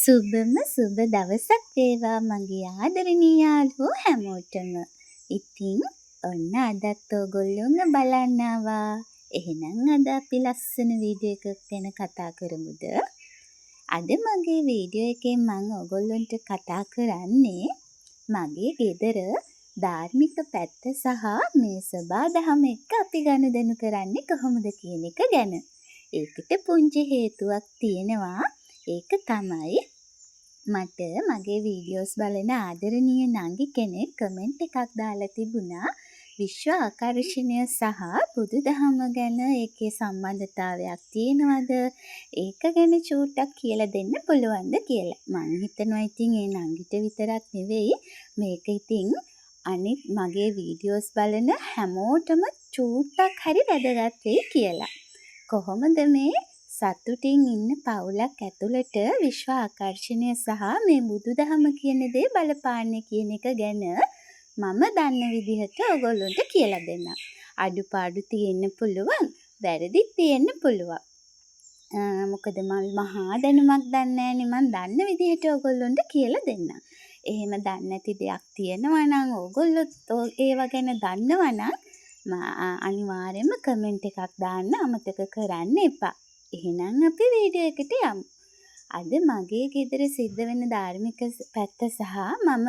සුබම සුබ දවසක් වේවා මගේ ආදරණීය යාළුවෝ හැමෝටම. ඉතින් ඔන්න අදත් ඔයගොල්ලෝම බලන්න ආවා. එහෙනම් අද අපි ලස්සන වීඩියෝ එකක් ගැන කතා කරමුද? අද මගේ වීඩියෝ එකෙන් මම ඔයගොල්ලන්ට කතා කරන්නේ මගේ ගෙදර ධාර්මික පැත්ත සහ මේ සබාදහම එක්ක අපි ගනුදෙනු කරන්නේ කොහොමද කියන එක ගැන. ඒකට පුංචි හේතුවක් තියෙනවා. ඒක තමයි මට මගේ වීඩියෝස් බලන ආදරණීය නංගි කෙනෙක් කමෙන්ට් එකක් දාලා තිබුණා විශ්ව ආකර්ෂණය සහ බුදුදහම ගැන ඒකේ සම්බන්ධතාවයක් තියෙනවද ඒක ගැන චූට්ටක් කියලා දෙන්න පුළුවන්ද කියලා. මං හිතනවා ඉතින් ඒ නංගිට විතරක් නෙවෙයි මේක ඉතින් අනිත් මගේ වීඩියෝස් බලන හැමෝටම චූට්ටක් හරි වැදගත් වෙයි කියලා. කොහොමද මේ සතුටින් ඉන්න පවුලක් ඇතුළට විශ්ව ආකර්ෂණය සහ මේ බුදුදහම කියන දේ බලපාන්නේ කියන එක ගැන මම දන්න විදිහට ඔයගොල්ලන්ට කියලා දෙන්නම්. අඩුපාඩු තියෙන්න පුළුවන්, වැරදිත් තියෙන්න පුළුවන්. මොකද මම මහා දැනුමක් දන්නේ නැහැනේ. මම දන්න විදිහට ඔයගොල්ලන්ට කියලා දෙන්නම්. එහෙම දන්නේ නැති දෙයක් තියෙනවා නම් ඔයගොල්ලෝ ඒව ගැන දන්නවා නම් අනිවාර්යයෙන්ම කමෙන්ට් එකක් දාන්න අමතක කරන්න එපා. එහෙනම් අපි වීඩියෝ එකට යමු. අද මගේ ගෙදර සිද්ධ වෙන ධාර්මික පැත්ත සහ මම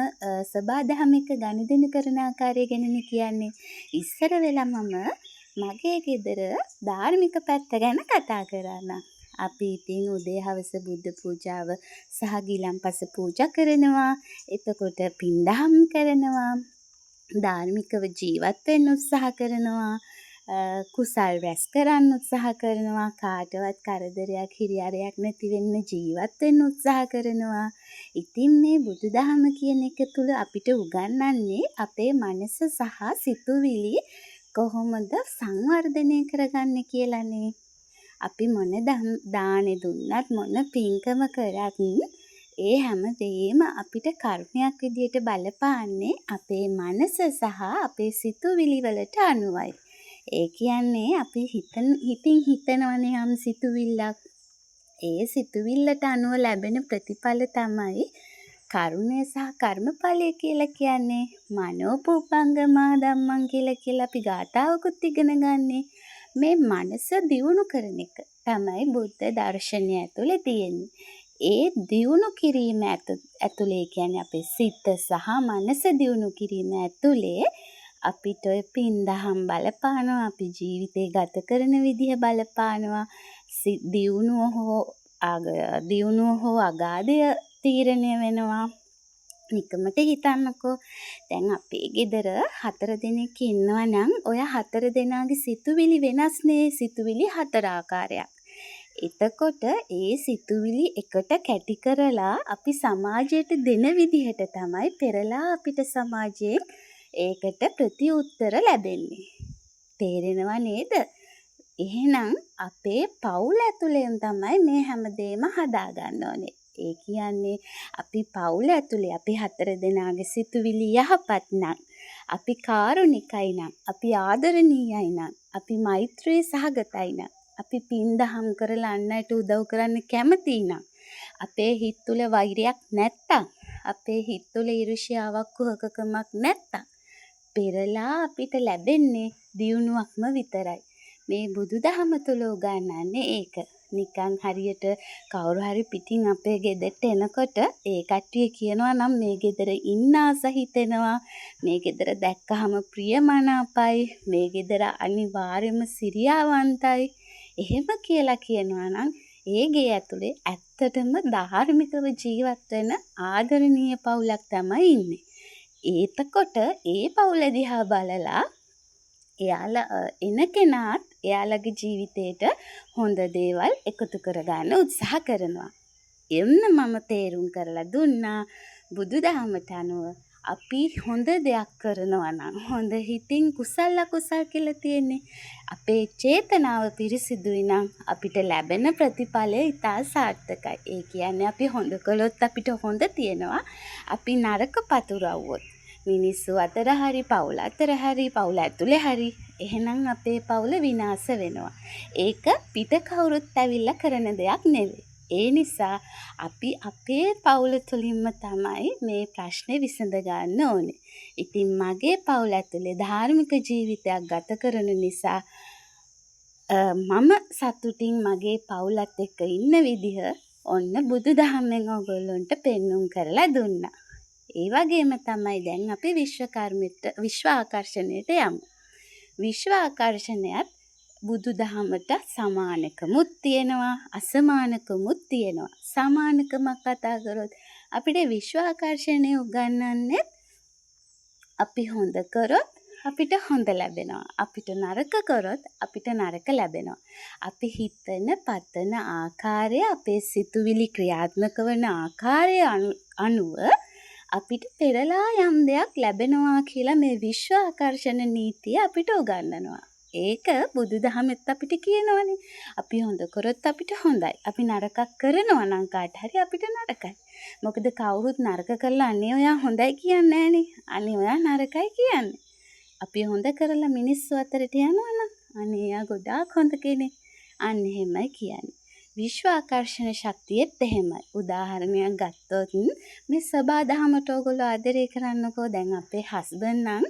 සබාදහම එක්ක ගනුදෙනු කරන ආකාරය ගැනනේ කියන්නේ. ඉස්සර වෙලා මම මගේ ගෙදර ධාර්මික පැත්ත ගැන කතා කරනවා. අපි ඉතින් උදේ හවස බුද්ධ පූජාව සහ ගිලන්පස පූජා කරනවා. එතකොට පින්දහම් කරනවා. ධාර්මිකව ජීවත් වෙන්න උත්සාහ කරනවා. කුසල් රැස් කරන්න උත්සාහ කරනවා. කාටවත් කරදරයක් හිරිහැරයක් නැති වෙන්න ජීවත් වෙන්න උත්සාහ කරනවා. ඉතින් මේ බුදුදහම කියන එක තුල අපිට උගන්වන්නේ අපේ මනස සහ සිතුවිලි කොහොමද සංවර්ධනය කරගන්න කියලානේ. අපි මොන දානෙ දුන්නත් මොන පින්කම කරත් ඒ හැම දෙයක්ම අපිට කර්මයක් විදියට බලපාන්නේ අපේ මනස සහ අපේ සිතුවිලි වලට අනුවයි. ඒ කියන්නේ අපි හිතින් හිතනවනේ යම් සිතුවිල්ලක්. ඒ සිතුවිල්ලට අනුව ලැබෙන ප්‍රතිඵල තමයි කර්මය සහ කර්මඵලය කියලා කියන්නේ. මනෝපූපංගමා ධම්මං කියලා අපි ගාථාවකුත් ඉගෙන ගන්නේ. මේ මනස දියුණු කරන එක තමයි බුද්ධ දර්ශනය ඇතුලේ තියෙන්නේ. ඒ දියුණු කිරීම ඇතුලේ කියන්නේ අපේ සිත සහ මනස දියුණු කිරීම ඇතුලේ අපිට පින්දහම් බලපානවා. අපි ජීවිතේ ගත කරන විදිහ බලපානවා. දියුණුව හෝ අගාධය තීරණය වෙනවා. නිකමට හිතන්නකෝ දැන් අපේ ගෙදර 4 දෙනෙක් ඉන්නවා නම් ඔය 4 දෙනාගේ සිතුවිලි වෙනස්නේ. සිතුවිලි 4 ආකාරයක්. එතකොට ඒ සිතුවිලි එකට කැටි කරලා අපි සමාජයට දෙන විදිහට තමයි පෙරලා අපිට සමාජයෙන් ඒකට ප්‍රතිඋත්තර ලැබෙන්නේ. තේරෙනව නේද? එහෙනම් අපේ පවුල ඇතුලෙන් තමයි මේ හැමදේම හදාගන්න ඕනේ. ඒ කියන්නේ අපි පවුල ඇතුලේ අපි 4 දෙනාගේ සිතුවිලි යහපත් නම්, අපි කාරුණිකයි නම්, අපි ආදරණීයයි නම්, අපි මෛත්‍රී සහගතයි නම්, අපි පින්දහම් කරලා අන්නට උදව් කරන්න කැමති නම්, අපේ හිත තුල වෛරයක් නැත්තම්, අපේ හිත තුල ඊර්ෂ්‍යාවක් කුහකකමක් නැත්තම් පෙරලා අපිට ලැබෙන්නේ දියුණුවක්ම විතරයි. මේ බුදුදහම තුල උගන්වන්නේ ඒක. නිකන් හරියට කවුරු හරි පිටින් අපේ ගෙදරට එනකොට ඒ කට්ටිය කියනවා නම් මේ ගෙදර ඉන්න ආස හිතෙනවා. මේ ගෙදර දැක්කහම ප්‍රියමනාපයි. මේ ගෙදර අනිවාර්යයෙන්ම සිරියාවන්තයි. එහෙම කියලා කියනවා නම් ඒ ගේ ඇතුලේ ඇත්තටම ධාර්මිකව ජීවත් වෙන ආදරණීය පවුලක් තමයි ඉන්නේ. එතකොට ඒ පවුල දිහා බලලා එයාලා එන කෙනාත් එයාලගේ ජීවිතේට හොඳ දේවල් එකතු කරගන්න උත්සාහ කරනවා. එන්න මම තේරුම් කරලා දුන්නා බුදුදහමට අනුව අපි හොඳ දෙයක් කරනවා නම් හොඳ හිතින් කුසල අකුසල් කියලා තියෙන්නේ. අපේ චේතනාව පිරිසිදුයි නම් අපිට ලැබෙන ප්‍රතිඵලය ඉතා සාර්ථකයි. ඒ කියන්නේ අපි හොඳ කළොත් අපිට හොඳ තියෙනවා. අපි නරක පතුරවුවොත් මිනිස්සු අතර හරි පවුල අතර හරි පවුල ඇතුලේ හරි එහෙනම් අපේ පවුල විනාශ වෙනවා. ඒක පිට කවුරුත් ඇවිල්ලා කරන දෙයක් නෙවෙයි. ඒ නිසා අපි අපේ පවුල තුළින්ම තමයි මේ ප්‍රශ්නේ විසඳ ගන්න ඕනේ. ඉතින් මගේ පවුල ඇතුලේ ධාර්මික ජීවිතයක් ගත කරන නිසා මම සතුටින් මගේ පවුලත් එක්ක ඉන්න විදිහ ඔන්න බුදුදහමෙන් ඔයගොල්ලන්ට පෙන්눔 කරලා දුන්නා. ඒ වගේම තමයි දැන් අපි විශ්ව ආකර්ෂණයට යමු. විශ්ව ආකර්ෂණයත් බුදුදහමට සමානකමුත් තියෙනවා, අසමානකමුත් තියෙනවා. සමානකමක් කතා කරොත් අපිට විශ්ව ආකර්ෂණය උගන්වන්නේ අපි හොඳ කරොත් අපිට හොඳ ලැබෙනවා. අපිට නරක කරොත් අපිට නරක ලැබෙනවා. අපි හිතන පතන ආකාරය, අපේ සිතුවිලි ක්‍රියාත්මක වන ආකාරය අනුව අපිට පෙරලා යම් දෙයක් ලැබෙනවා කියලා මේ විශ්ව ආකර්ෂණ නීතිය අපිට උගන්වනවා. ඒක බුදුදහමෙත් අපිට කියනවනේ. අපි හොඳ කරොත් අපිට හොඳයි. අපි නරකක් කරනවා නම් කාට හරි අපිට නරකයි. මොකද කවුරුත් නරක කරලා අනේ ඔයා හොඳයි කියන්නේ නැහනේ. අනේ ඔයා නරකයි කියන්නේ. අපි හොඳ කරලා මිනිස්සු අතරට යනවා නම් අනේ එයා ගොඩාක් හොඳ කෙනෙක්. අන්න එහෙමයි කියන්නේ. විශ්ව ආකර්ෂණ ශක්තියෙත් එහෙමයි. උදාහරණයක් ගත්තොත් මේ සබා දහමට ඔයගොල්ලෝ ආදරය කරන්නකෝ. දැන් අපේ හස්බන්ඩ් නම්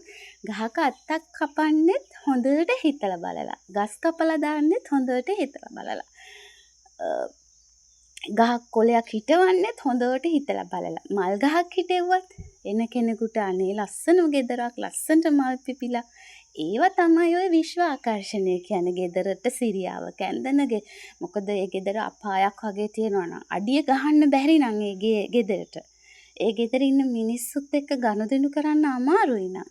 ගහක අත්තක් කපන්නෙත් හොඳට හිතලා බලලා. ගස් කපලා දාන්නෙත් හොඳට හිතලා බලලා. ගහක් කොළයක් හිටවන්නෙත් හොඳට හිතලා බලලා. මල් ගහක් හිටෙව්වත් එන කෙනෙකුට අනේ ලස්සන ගෙදරක්, ලස්සනට මල් පිපිලා. ඒව තමයි ඔය විශ්ව ආකර්ෂණය කියන්නේ. ගෙදරට සිරියාව කැන්දනගේ. මොකද ඒ ගෙදර අපායක් වගේ තියෙනවා නම් අඩිය ගහන්න බැරි නම් ඒ ගෙදරට. ඒ ගෙදර ඉන්න මිනිස්සුත් එක්ක ගනුදෙනු කරන්න අමාරුයි නම්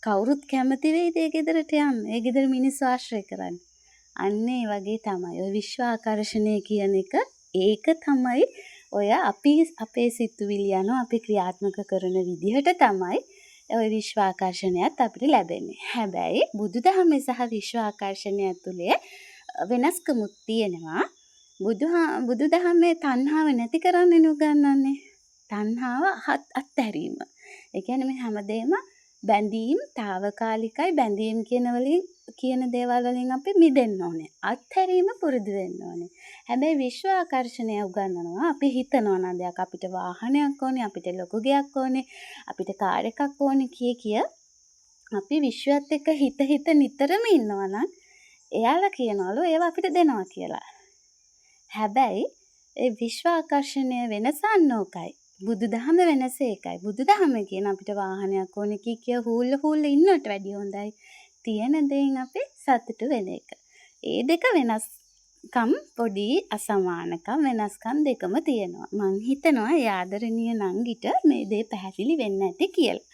කවුරුත් කැමති වෙයිද ඒ ගෙදරට යන්න? ඒ ගෙදර මිනිස්සු ආශ්‍රය කරන්න. අන්න ඒ වගේ තමයි ඔය විශ්ව ආකර්ෂණය කියන එක. ඒක තමයි ඔය අපේ සිතුවිලි යනවා අපි ක්‍රියාත්මක කරන විදිහට තමයි ඔය විශ්ව ආකර්ෂණයත් අපිට ලැබෙන්නේ. හැබැයි බුදුදහමේ සහ විශ්ව ආකර්ෂණය ඇතුලේ වෙනස්කමුත් තියෙනවා. බුදුදහමේ තණ්හාව නැති කරන්න උගන්වන්නේ. තණ්හාව අත්හැරීම. ඒ කියන්නේ මේ හැමදේම බැඳීම් తాවකාලිකයි. බැඳීම් කියන දේවල් වලින් අපි මිදෙන්න ඕනේ. අත්හැරීම පුරුදු වෙන්න ඕනේ. හැබැයි විශ්ව ආකර්ෂණය උගන්වනවා අපි හිතනවා නම් දෙයක් අපිට වාහනයක් ඕනේ, අපිට ලොකු ගෙයක් ඕනේ, අපිට කාර් එකක් ඕනේ කිය අපි විශ්වයත් එක්ක හිත නිතරම ඉන්නවා නම් එයාලා කියනවලු ඒව අපිට දෙනවා කියලා. හැබැයි ඒ විශ්ව ආකර්ෂණය වෙනස අන්නෝකයි. බුදුදහම වෙනස ඒකයි. බුදුදහම කියන අපිට වාහනයක් ඕනේ කිය හූල්ල ඉන්නට වැඩිය හොඳයි. තියෙන දේෙන් අපි සතුටු වෙන එක. ඒ දෙක වෙනස්කම් පොඩි අසමානකම් වෙනස්කම් දෙකම තියෙනවා. මං හිතනවා ඒ ආදරණීය නංගිට මේ දේ පැහැදිලි වෙන්න ඇති කියලා.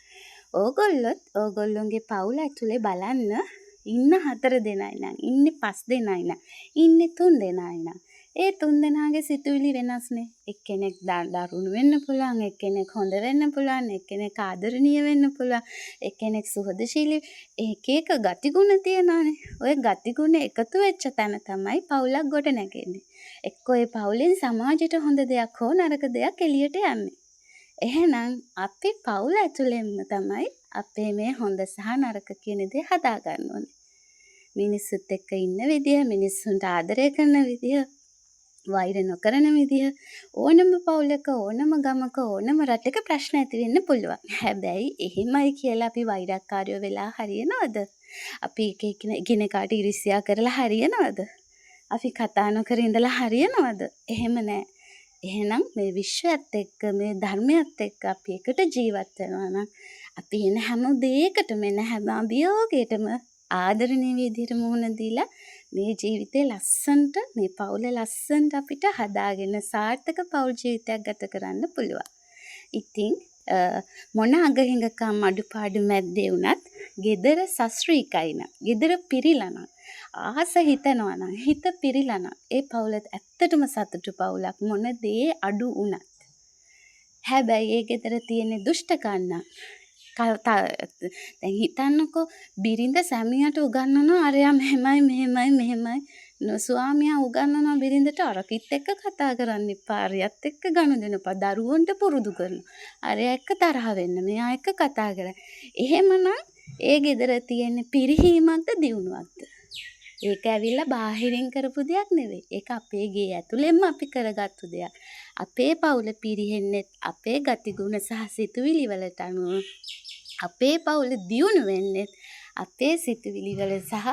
ඕගොල්ලොත් ඕගොල්ලොන්ගේ පවුල ඇතුලේ බලන්න ඉන්න 4 දෙනයි නම්, ඉන්නේ 5 දෙනයි නම්, ඉන්නේ 3 දෙනයි නම් ඒ 3 දෙනාගේ සිතුවිලි වෙනස්නේ. එක්කෙනෙක් දරුණු වෙන්න පුළුවන්, එක්කෙනෙක් හොඳ වෙන්න පුළුවන්, එක්කෙනෙක් ආදරණීය වෙන්න පුළුවන්, එක්කෙනෙක් සුහදශීලී. එක ගතිගුණ තියෙනවානේ. ඔය ගතිගුණ එකතු වෙච්ච තැන තමයි පවුලක් ගොඩ නැගෙන්නේ. එක්කෝ ඒ පවුලෙන් සමාජයට හොඳ දෙයක් හෝ නරක දෙයක් එළියට යන්නේ. එහෙනම් අපි පවුල ඇතුළෙන්ම තමයි අපේ මේ හොඳ සහ නරක කියන දේ හදාගන්න ඕනේ. මිනිස්සුත් එක්ක ඉන්න විදිය, මිනිස්සුන්ට ආදරය කරන විදිය, වෛර නොකරන විදිය ඕනම පවුලක, ඕනම ගමක, ඕනම රටක ප්‍රශ්න ඇති වෙන්න පුළුවන්. හැබැයි එහෙමයි කියලා අපි වෛරක්කාරයෝ වෙලා හරියනවද? අපි එකිනෙකාට ඉරිසියා කරලා හරියනවද? අපි කතා නොකර ඉඳලා හරියනවද? එහෙම නෑ. එහෙනම් මේ විශ්වයත් එක්ක, මේ ධර්මයත් එක්ක අපි එකට ජීවත් වෙනවා නම් අපි එන හැම දෙයකටම, එන හැම අභියෝගයකටම ආදරණීය විදිහට මුහුණ දීලා මේ ජීවිතේ ලස්සනට, මේ පවුල ලස්සනට අපිට හදාගෙන සාර්ථක පවුල් ජීවිතයක් ගත කරන්න පුළුවන්. ඉතින් මොන අගහිඟකම් අඩුපාඩු මැද්දේ වුණත් gedara සස්ත්‍රීකයි නම්, gedara පිරිලා නම්, ආස හිතනවා නම්, හිත පිරිලා නම් ඒ පවුල ඇත්තටම සතුටු පවුලක් මොන දේ අඩු වුණත්. හැබැයි ඒ gedara තියෙන දුෂ්ටකම් නම් දැන් හිතන්නකෝ බිරිඳ සැමියාට උගන්වනවා අරයා මෙහෙමයි ස්වාමියා උගන්වනවා බිරිඳට අරකිත් එක්ක කතා කරන්න එපා, අරයත් එක්ක ගනුදෙනු එපා, දරුවන්ට පුරුදු කරනවා අරයා එක්ක තරහ වෙන්න, මෙයා එක්ක කතා කරන්න. එහෙමනම් ඒ ගෙදර තියෙන පිරිහීමක්ද දියුණුවක්ද? ඒක ඇවිල්ලා බාහිරින් කරපු දෙයක් නෙවෙයි. ඒක අපේ ගේ ඇතුළෙන්ම අපි කරගත්තු දෙයක්. අපේ පවුල පිරිහෙන්නෙත් අපේ ගතිගුණ සහ සිතුවිලි වලට අනුව. අපේ පවුල දියුණු වෙන්නෙත් අපේ සිතුවිලි වල සහ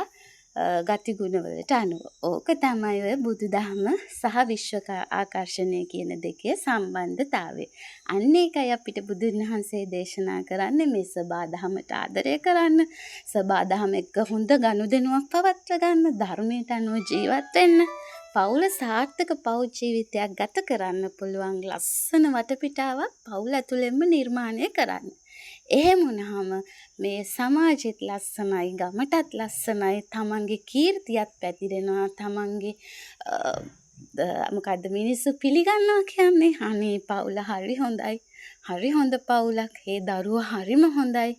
ගතිගුණ වලට අනුව. ඕක තමයි ඔය බුදුදහම සහ විශ්ව ආකර්ෂණය කියන දෙකේ සම්බන්ධතාවය. අන්න ඒකයි අපිට බුදුන් වහන්සේ දේශනා කරන්නේ මේ සබාදහමට ආදරය කරන්න, සබාදහම එක්ක හොඳ ගනුදෙනුවක් පවත්වා ගන්න, ධර්මයට අනුව ජීවත් වෙන්න, පවුල සාර්ථක පෞල් ජීවිතයක් ගත කරන්න පුළුවන් ලස්සන වටපිටාවක් පවුල ඇතුළෙන්ම නිර්මාණය කරන්න. එහෙම වුණාම මේ සමාජෙත් ලස්සනයි, ගමටත් ලස්සනයි, තමන්ගේ කීර්තියත් පැතිරෙනවා, තමන්ගේ මොකද්ද මිනිස්සු පිළිගන්නවා කියන්නේ අනේ පවුල හරි හොඳයි, හරි හොඳ පවුලක්, ඒ දරුවා හරිම හොඳයි.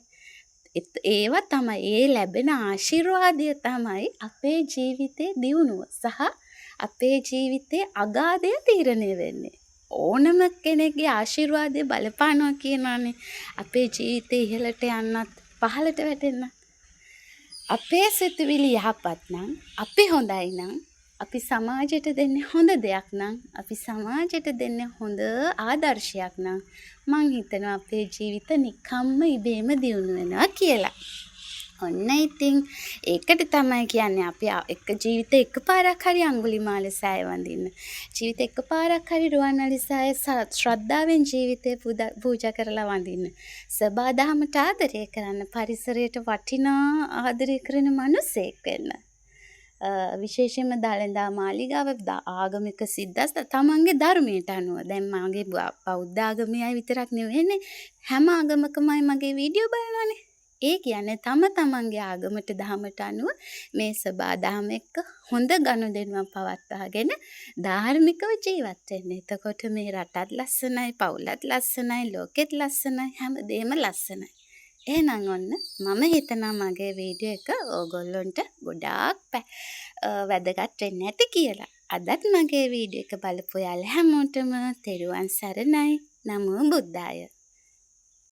ඒවා තමයි ඒ ලැබෙන ආශිර්වාදය තමයි අපේ ජීවිතේ දියුණුව සහ අපේ ජීවිතේ අගාධය තීරණය වෙන්නේ. ඕනම කෙනෙක්ගේ ආශිර්වාදය බලපානවා කියනවානේ අපේ ජීවිතේ ඉහළට යන්නත් පහළට වැටෙන්න. අපේ සිතුවිලි යහපත් නම්, අපි හොඳයි නම්, අපි සමාජයට දෙන්නේ හොඳ දෙයක් නම්, අපි සමාජයට දෙන්නේ හොඳ ආදර්ශයක් නම් මං හිතනවා අපේ ජීවිත නිකම්ම ඉබේම දියුණු වෙනවා කියලා. ඔන්න ඉතින් ඒකට තමයි කියන්නේ අපි එක ජීවිතේ එකපාරක් හරි අඟුලිමාල සෑය වඳින්න. ජීවිතේ එකපාරක් හරි රුවන්වැලි සෑය ශ්‍රද්ධාවෙන් ජීවිතේ පූජා කරලා වඳින්න. සබාදහමට ආදරය කරන්න, පරිසරයට වටිනා ආදරය කරන මිනිසෙක් වෙන්න. විශේෂයෙන්ම දළදා මාලිගාව ආගමික සිද්ධාස්ත තමන්ගේ ධර්මයට අනුව. දැන් මගේ බෞද්ධ ආගමයි විතරක් නෙවෙයිනේ, හැම ආගමකමයි මගේ වීඩියෝ බලනවානේ. ඒ කියන්නේ තමන්ගේ ආගමට දහමට අනුව මේ සබාදහම එක්ක හොඳ ගනුදෙනුවක් පවත්වාගෙන ධාර්මිකව ජීවත් වෙන්න. එතකොට මේ රටත් ලස්සනයි, පවුලත් ලස්සනයි, ලෝකෙත් ලස්සනයි, හැමදේම ලස්සනයි. එහෙනම් ඔන්න මම හිතනවා මගේ වීඩියෝ එක ඕගොල්ලොන්ට ගොඩාක් වැදගත් වෙන්න ඇති කියලා. අදත් මගේ වීඩියෝ එක බලපු යාළුවෝ හැමෝටම තෙරුවන් සරණයි. නමෝ බුද්දාය.